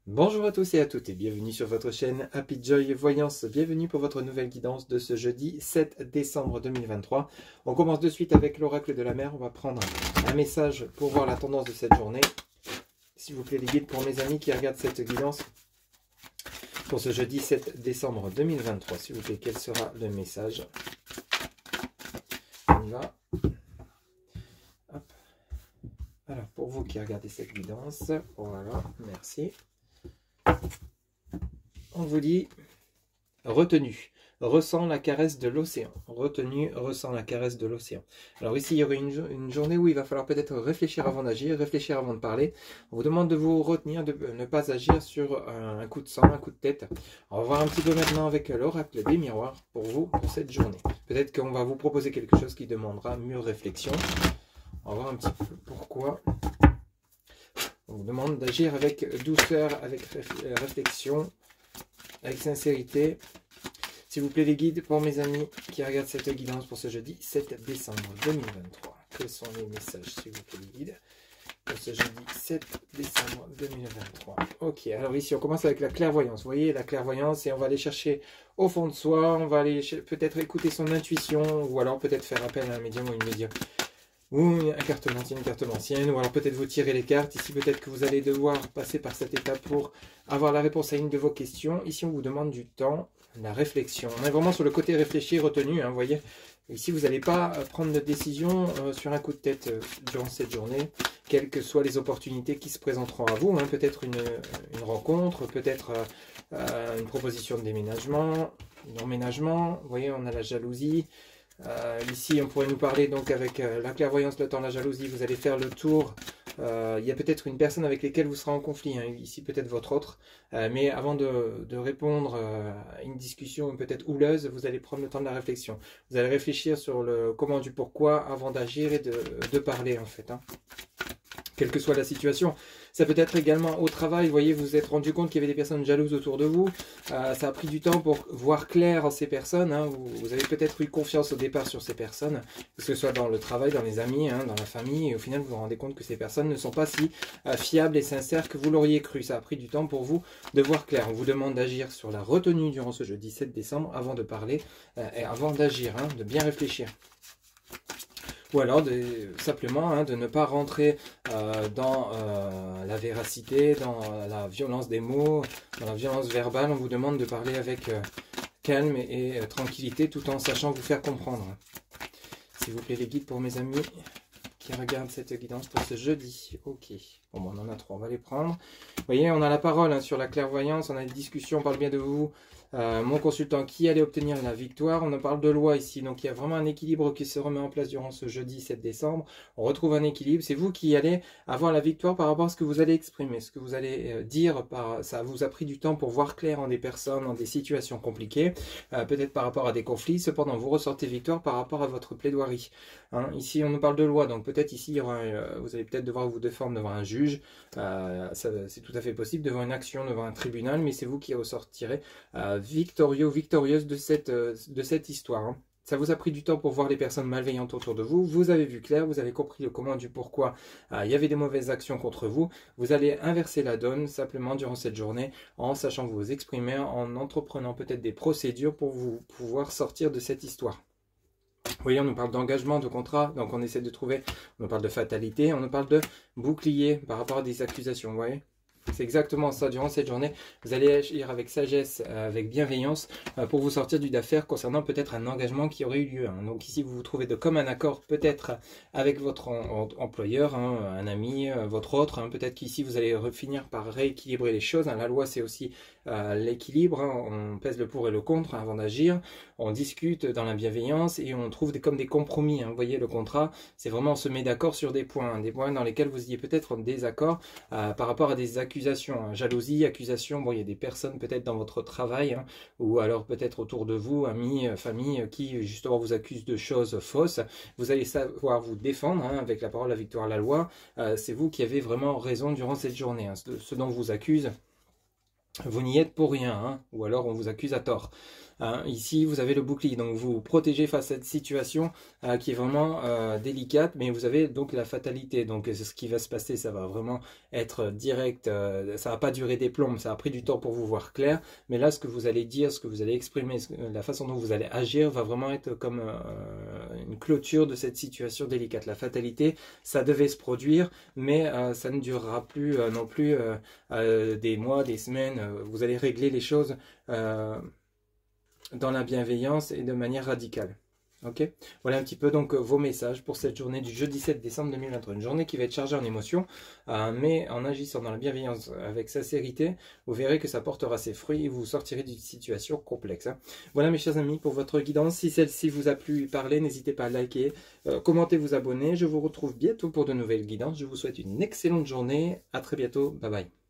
Bonjour à tous et à toutes et bienvenue sur votre chaîne Happy Joy Voyance. Bienvenue pour votre nouvelle guidance de ce jeudi 7 décembre 2023. On commence de suite avec l'oracle de la mer. On va prendre un message pour voir la tendance de cette journée. S'il vous plaît les guides pour mes amis qui regardent cette guidance pour ce jeudi 7 décembre 2023. S'il vous plaît, quel sera le message? On y va. Hop. Alors pour vous qui regardez cette guidance, voilà, merci. On vous dit retenue, ressent la caresse de l'océan. Retenue, ressent la caresse de l'océan. Alors ici, il y aurait une journée où il va falloir peut-être réfléchir avant d'agir, réfléchir avant de parler. On vous demande de vous retenir, de ne pas agir sur un coup de sang, un coup de tête. On va voir un petit peu maintenant avec l'oracle des miroirs pour vous, pour cette journée. Peut-être qu'on va vous proposer quelque chose qui demandera mûre réflexion. On va voir un petit peu pourquoi. On vous demande d'agir avec douceur, avec réflexion, avec sincérité. S'il vous plaît les guides, pour mes amis qui regardent cette guidance pour ce jeudi 7 décembre 2023. Quels sont les messages, s'il vous plaît les guides, pour ce jeudi 7 décembre 2023. Ok, alors ici on commence avec la clairvoyance. Vous voyez la clairvoyance et on va aller chercher au fond de soi. On va aller peut-être écouter son intuition ou alors peut-être faire appel à un médium ou une médium. Ou une carte ancienne, ou alors peut-être vous tirez les cartes. Ici, peut-être que vous allez devoir passer par cette étape pour avoir la réponse à une de vos questions. Ici, on vous demande du temps, la réflexion. On est vraiment sur le côté réfléchi, retenu, hein, vous voyez. Ici, vous n'allez pas prendre de décision sur un coup de tête durant cette journée, quelles que soient les opportunités qui se présenteront à vous. Hein. Peut-être une rencontre, peut-être une proposition de déménagement, d'emménagement. Vous voyez, on a la jalousie. Ici, on pourrait nous parler donc avec la clairvoyance, le temps, la jalousie. Vous allez faire le tour. Il y a peut-être une personne avec laquelle vous serez en conflit. Hein, ici, peut-être votre autre. Mais avant de répondre à une discussion peut-être houleuse, vous allez prendre le temps de la réflexion. Vous allez réfléchir sur le comment du pourquoi avant d'agir et de parler en fait. Hein. Quelle que soit la situation. Ça peut être également au travail, vous voyez, vous vous êtes rendu compte qu'il y avait des personnes jalouses autour de vous. Ça a pris du temps pour voir clair ces personnes. Hein. Vous avez peut-être eu confiance au départ sur ces personnes, que ce soit dans le travail, dans les amis, hein, dans la famille. Et au final, vous vous rendez compte que ces personnes ne sont pas si fiables et sincères que vous l'auriez cru. Ça a pris du temps pour vous de voir clair. On vous demande d'agir sur la retenue durant ce jeudi 7 décembre avant de parler et avant d'agir, hein, de bien réfléchir. Ou alors simplement hein, de ne pas rentrer dans la véracité, dans la violence des mots, dans la violence verbale. On vous demande de parler avec calme et tranquillité tout en sachant vous faire comprendre. S'il vous plaît les guides pour mes amis qui regardent cette guidance pour ce jeudi. Ok, bon, on en a trois, on va les prendre. Vous voyez, on a la parole hein, sur la clairvoyance, on a une discussion, on parle bien de vous. Mon consultant qui allait obtenir la victoire, on en parle de loi ici, donc il y a vraiment un équilibre qui se remet en place durant ce jeudi 7 décembre, on retrouve un équilibre, c'est vous qui allez avoir la victoire par rapport à ce que vous allez exprimer, ce que vous allez dire, ça vous a pris du temps pour voir clair en des personnes, en des situations compliquées, peut-être par rapport à des conflits, cependant vous ressortez victoire par rapport à votre plaidoirie. Hein, ici on nous parle de loi, donc peut-être ici il y aura, vous allez peut-être devoir vous défendre devant un juge, c'est tout à fait possible, devant une action, devant un tribunal, mais c'est vous qui ressortirez victorieux ou victorieuse de cette histoire. Hein. Ça vous a pris du temps pour voir les personnes malveillantes autour de vous. Vous avez vu clair, vous avez compris le comment du pourquoi il y avait des mauvaises actions contre vous. Vous allez inverser la donne simplement durant cette journée en sachant vous exprimer, en entreprenant peut-être des procédures pour vous pouvoir sortir de cette histoire. Vous voyez, on nous parle d'engagement, de contrat, donc on essaie de trouver, on nous parle de fatalité, on nous parle de bouclier par rapport à des accusations, vous voyez. C'est exactement ça, durant cette journée, vous allez agir avec sagesse, avec bienveillance pour vous sortir du d'affaire concernant peut-être un engagement qui aurait eu lieu. Hein. Donc ici, vous vous trouvez de commun accord peut-être avec votre employeur, hein, un ami, votre autre. Hein. Peut-être qu'ici, vous allez finir par rééquilibrer les choses. Hein. La loi, c'est aussi l'équilibre. Hein. On pèse le pour et le contre hein, avant d'agir. On discute dans la bienveillance et on trouve comme des compromis. Hein. Vous voyez, le contrat, c'est vraiment on se met d'accord sur des points dans lesquels vous ayez peut-être en désaccord par rapport à des accusations, hein, jalousie, accusation, bon il y a des personnes peut-être dans votre travail, hein, ou alors peut-être autour de vous, amis, famille, qui justement vous accusent de choses fausses, vous allez savoir vous défendre, hein, avec la parole, la victoire, la loi, c'est vous qui avez vraiment raison durant cette journée, hein, ce dont vous accuse. Vous n'y êtes pour rien, hein, ou alors on vous accuse à tort. Hein. Ici, vous avez le bouclier, donc vous vous protégez face à cette situation qui est vraiment délicate, mais vous avez donc la fatalité. Donc ce qui va se passer, ça va vraiment être direct, ça va pas durer des plombes, ça a pris du temps pour vous voir clair, mais là, ce que vous allez dire, ce que vous allez exprimer, la façon dont vous allez agir va vraiment être comme une clôture de cette situation délicate. La fatalité, ça devait se produire, mais ça ne durera plus non plus des mois, des semaines. Vous allez régler les choses dans la bienveillance et de manière radicale. Ok, voilà un petit peu donc vos messages pour cette journée du jeudi 7 décembre 2023. Une journée qui va être chargée en émotions, mais en agissant dans la bienveillance avec sincérité, vous verrez que ça portera ses fruits et vous sortirez d'une situation complexe. Hein. Voilà mes chers amis pour votre guidance. Si celle-ci vous a plu, parler, n'hésitez pas à liker, commenter, vous abonner. Je vous retrouve bientôt pour de nouvelles guidances. Je vous souhaite une excellente journée. À très bientôt. Bye bye.